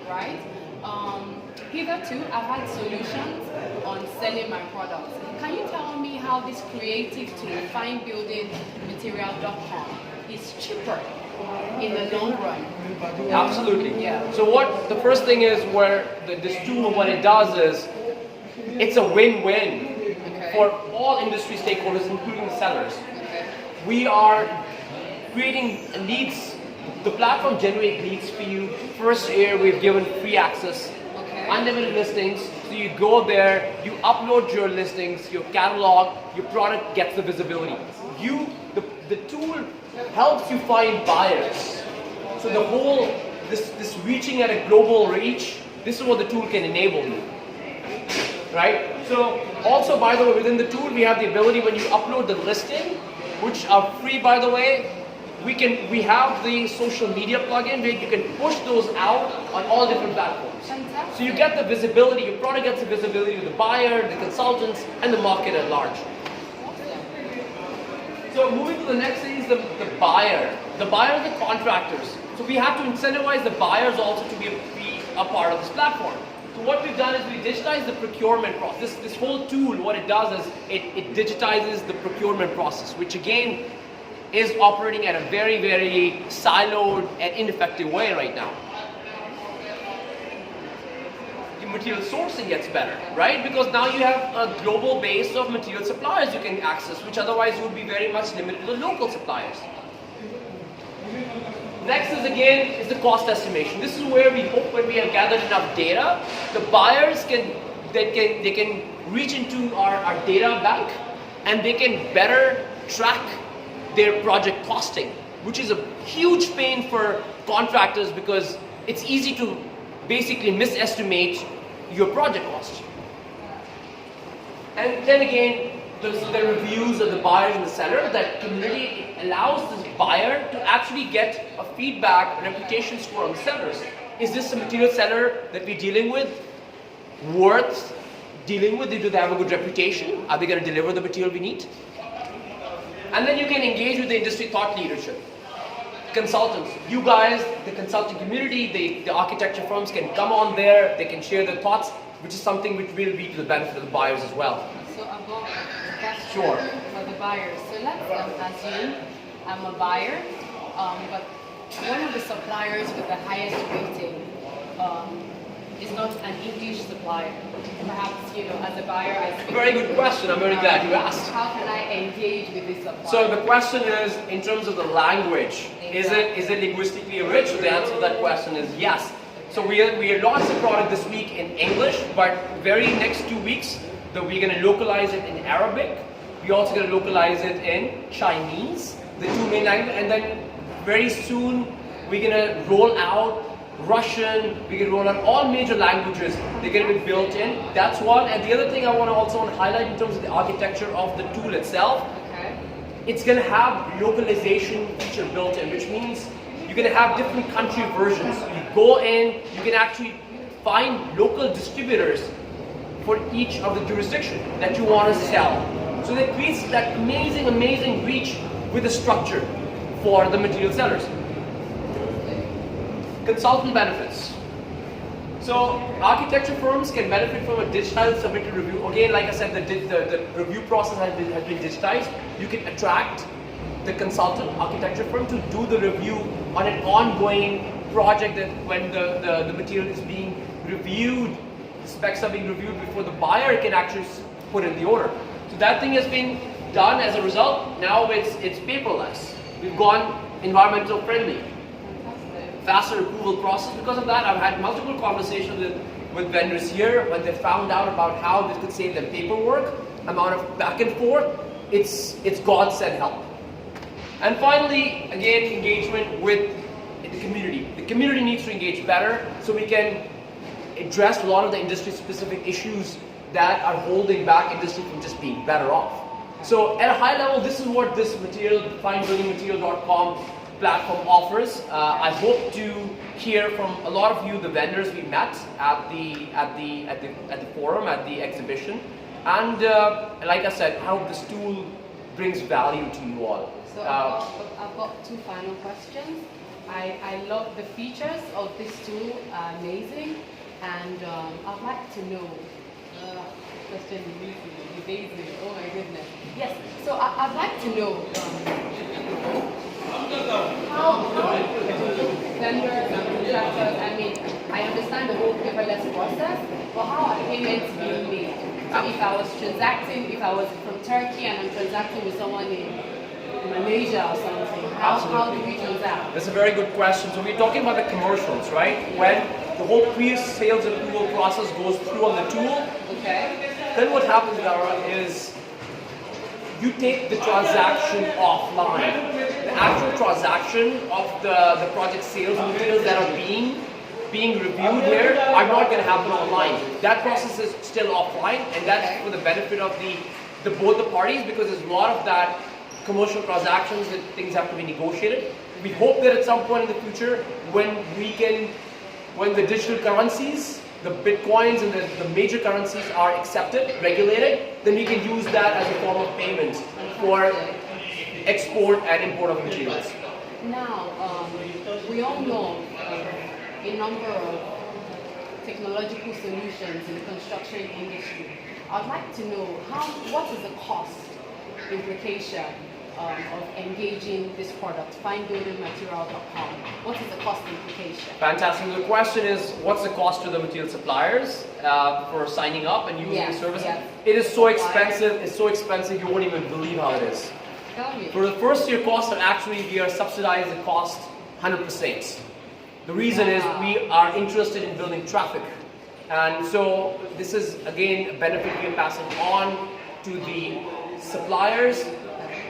right? Hitherto, I've had solutions on selling my products. Can you tell me how this creative tool, Findbuildingmaterial.com, is cheaper in the long run? Absolutely. Yeah. So what the first thing is, where this tool, what it does is, it's a win-win for all industry stakeholders, including the sellers. We are creating leads. The platform generates leads for you. First year, we've given free access, unlimited listings. So you go there, you upload your listings, your catalog, your product gets the visibility. The tool helps you find buyers. So the whole, this reaching at a global reach, this is what the tool can enable you. Right? So also, by the way, within the tool, we have the ability when you upload the listing, which are free, by the way, we have the social media plugin where you can push those out on all different platforms. Fantastic. So you get the visibility, your product gets the visibility of the buyer, the consultants, and the market at large. So moving to the next thing is the buyer. The buyer are the contractors. So we have to incentivize the buyers also to be a part of this platform. So what we've done is we digitize the procurement process. This whole tool, what it does is it digitizes the procurement process, which again is operating at a very, very siloed and ineffective way right now. The material sourcing gets better, right? Because now you have a global base of material suppliers you can access, which otherwise would be very much limited to local suppliers. Next is again the cost estimation. This is where we hope when we have gathered enough data, the buyers can reach into our data bank and they can better track their project costing, which is a huge pain for contractors because it's easy to basically misestimate your project cost. And then again, the reviews of the buyers and the seller, that community allows this buyer to actually get a feedback, a reputation score on the sellers. Is this a material seller that we're dealing with worth dealing with? Do they have a good reputation? Are they going to deliver the material we need? And then you can engage with the industry thought leadership. Consultants, you guys, the consulting community, the architecture firms can come on there, they can share their thoughts, which is something which will be to the benefit of the buyers as well. So I've got a question Sure. for the buyers. So let's assume I'm a buyer, but one of the suppliers with the highest rating is not an English supplier. Perhaps, as a buyer, I speak. Very good question. I'm very glad you asked. How can I engage with this supplier? So the question is, in terms of the language, is it linguistically rich? So the answer to that question is yes. So we launched the product this week in English, but very next 2 weeks, we're going to localize it in Arabic. We're also going to localize it in Chinese, the two main languages, and then very soon we're going to roll out Russian, we can roll out all major languages. They're going to be built in. That's one. And the other thing I want to also highlight in terms of the architecture of the tool itself, it's going to have localization feature built in, which means you're going to have different country versions. You go in, you can actually find local distributors for each of the jurisdiction that you want to sell. So that creates that amazing reach with a structure for the material sellers. Consultant benefits. So architecture firms can benefit from a digitized submitted review. Again, like I said, the review process has been digitized. You can attract the consultant architecture firm to do the review on an ongoing project, that when the material is being reviewed, the specs are being reviewed before the buyer can actually put in the order. So that thing has been done. As a result, now it's paperless. We've gone environmental friendly. Faster approval process. Because of that, I've had multiple conversations with vendors here when they found out about how this could save them paperwork, amount of back and forth. It's godsend help. And finally, again, engagement with the community. The community needs to engage better so we can address a lot of the industry-specific issues that are holding back industry from just being better off. So at a high level, this is what this material, Findbuildingmaterial.com platform offers. I hope to hear from a lot of you, the vendors we met at the forum, at the exhibition, and like I said, how this tool brings value to you all. So I've got two final questions. I love the features of this tool, are amazing, and I'd like to know, question evasive, oh my goodness. Yes, so I'd like to know how vendors and contractors, I mean, I understand the whole paperless process, but how are payments being made? So if I was transacting, if I was from Turkey and I'm transacting with someone in Malaysia or something, how do we transact? That's a very good question. So we're talking about the commercials, right? When the whole pre-sales approval process goes through on the tool, Okay. then what happens, Dara, is you take the transaction offline. The actual transaction of the project sales materials that are being reviewed here are not going to happen online. That process is still offline, and that's for the benefit of both the parties, because there's a lot of that commercial transactions that things have to be negotiated. We hope that at some point in the future, when the digital currencies, the bitcoins and the major currencies are accepted, regulated, then we can use that as a form of payment for export and import of materials. Now, we all know a number of technological solutions in the construction industry. I'd like to know what is the cost implication of engaging this product, Findbuildingmaterial.com. What is the cost implication? Fantastic. The question is, what's the cost to the material suppliers for signing up and using the service? Yes. It is so expensive. It's so expensive. You won't even believe how it is. Tell me. For the first year cost, actually we are subsidizing the cost 100%. The reason is we are interested in building traffic, and so this is again a benefit we are passing on to the suppliers,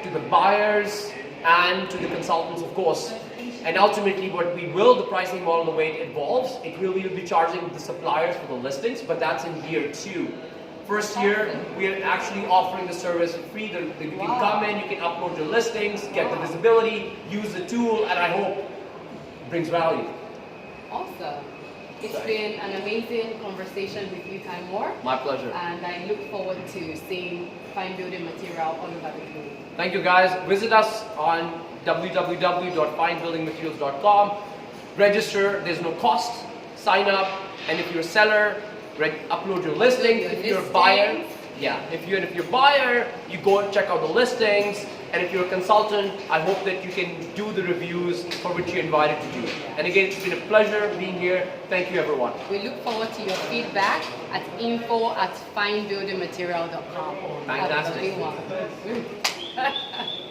to the buyers, and to the consultants, of course. And ultimately what we will, the pricing model, the way it evolves, we will be charging the suppliers for the listings, but that's in year 2. First year, we are actually offering the service free. You can come in, you can upload your listings, get the visibility, use the tool, and I hope it brings value. Awesome. It's been an amazing conversation with you, Taimur. My pleasure. And I look forward to seeing Fine Building Material all over the globe. Thank you, guys. Visit us on www.findbuildingmaterials.com. Register, there's no cost. Sign up, and if you're a seller, upload your listings. If you're a buyer, if you're a buyer, you go and check out the listings. And if you're a consultant, I hope that you can do the reviews for which you're invited to do. And again, it's been a pleasure being here. Thank you, everyone. We look forward to your feedback at info@findbuildingmaterial.com. Fantastic. Have a good one.